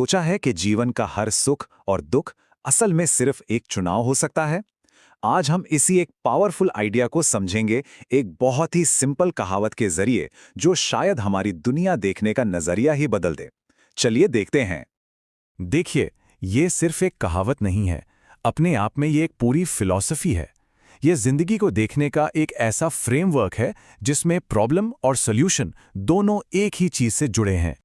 सोचा है कि जीवन का हर सुख और दुख असल में सिर्फ एक चुनाव हो सकता है? आज हम इसी एक पावरफुल आइडिया को समझेंगे, एक बहुत ही सिंपल कहावत के जरिए जो शायद हमारी दुनिया देखने का नजरिया ही बदल दे। चलिए देखते हैं। देखिए, ये सिर्फ एक कहावत नहीं है। अपने आप में ये एक पूरी फिलॉसफी है। ये जिंदगी को देखने का एक ऐसा फ्रेमवर्क है जिसमें प्रॉब्लम और सॉल्यूशन दोनों एक ही चीज से जुड़े हैं।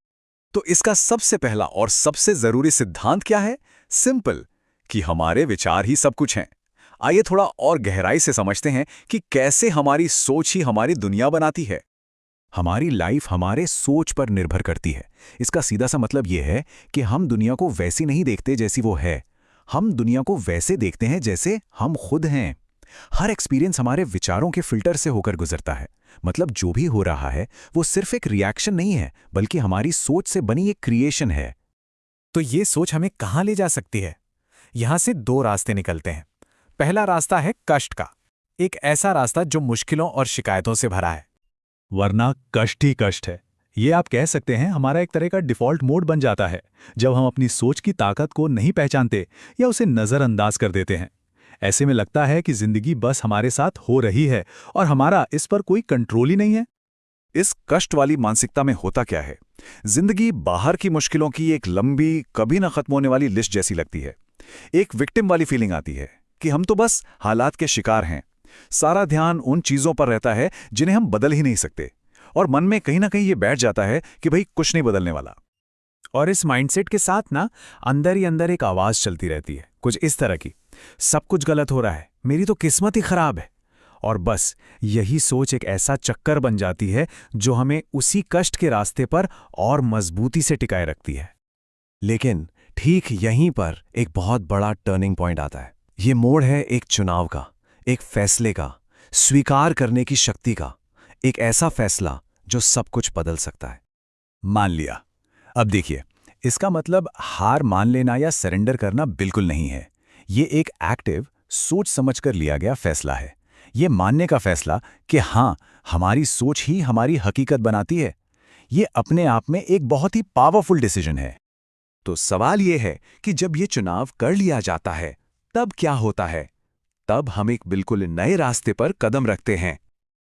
तो इसका सबसे पहला और सबसे जरूरी सिद्धांत क्या है? सिंपल, कि हमारे विचार ही सब कुछ हैं। आइए थोड़ा और गहराई से समझते हैं कि कैसे हमारी सोच ही हमारी दुनिया बनाती है। हमारी लाइफ हमारे सोच पर निर्भर करती है। इसका सीधा सा मतलब ये है कि हम दुनिया को वैसी नहीं देखते जैसी वो है। हम दुनिया को वैसे देखते हैं जैसे हम खुद हैं। हर एक्सपीरियंस हमारे विचारों के फिल्टर से होकर गुजरता है। मतलब जो भी हो रहा है वो सिर्फ एक रिएक्शन नहीं है, बल्कि हमारी सोच से बनी एक क्रिएशन है। तो ये सोच हमें कहाँ ले जा सकती है? यहां से दो रास्ते निकलते हैं। पहला रास्ता है कष्ट का, एक ऐसा रास्ता जो मुश्किलों और शिकायतों से भरा है। वरना कष्ट ही कष्ट है। ये आप कह सकते हैं हमारा एक तरह का डिफ़ॉल्ट मोड बन जाता है जब हम अपनी सोच की ताकत को नहीं पहचानते या उसे नज़रअंदाज कर देते हैं। ऐसे में लगता है कि जिंदगी बस हमारे साथ हो रही है और हमारा इस पर कोई कंट्रोल ही नहीं है। इस कष्ट वाली मानसिकता में होता क्या है? जिंदगी बाहर की मुश्किलों की एक लंबी, कभी ना खत्म होने वाली लिस्ट जैसी लगती है। एक विक्टिम वाली फीलिंग आती है कि हम तो बस हालात के शिकार हैं। सारा ध्यान उन चीजों पर रहता है जिन्हें हम बदल ही नहीं सकते, और मन में कहीं ना कहीं ये बैठ जाता है कि भाई कुछ नहीं बदलने वाला। और इस माइंडसेट के साथ ना अंदर ही अंदर एक आवाज चलती रहती है, कुछ इस तरह की, सब कुछ गलत हो रहा है, मेरी तो किस्मत ही खराब है। और बस यही सोच एक ऐसा चक्कर बन जाती है जो हमें उसी कष्ट के रास्ते पर और मजबूती से टिकाए रखती है। लेकिन ठीक यहीं पर एक बहुत बड़ा टर्निंग पॉइंट आता है। ये मोड़ है एक चुनाव का, एक फैसले का, स्वीकार करने की शक्ति का। एक ऐसा फैसला जो सब कुछ बदल सकता है। मान लिया। अब देखिए, इसका मतलब हार मान लेना या सरेंडर करना बिल्कुल नहीं है। ये एक एक्टिव, सोच समझकर लिया गया फैसला है। ये मानने का फैसला कि हाँ, हमारी सोच ही हमारी हकीकत बनाती है। ये अपने आप में एक बहुत ही पावरफुल डिसीजन है। तो सवाल ये है कि जब ये चुनाव कर लिया जाता है तब क्या होता है? तब हम एक बिल्कुल नए रास्ते पर कदम रखते हैं।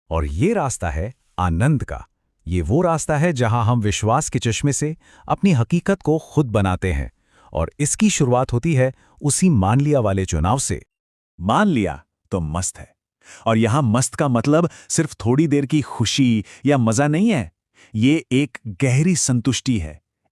और ये रास्ता है आनंद का। ये वो रास्ता है जहां हम विश्वास के चश्मे से अपनी हकीकत को खुद बनाते हैं। और इसकी शुरुआत होती है उसी मान लिया वाले चुनाव से। मान लिया तो मस्त है। और यहां मस्त का मतलब सिर्फ थोड़ी देर की खुशी या मजा नहीं है। ये एक गहरी संतुष्टि है।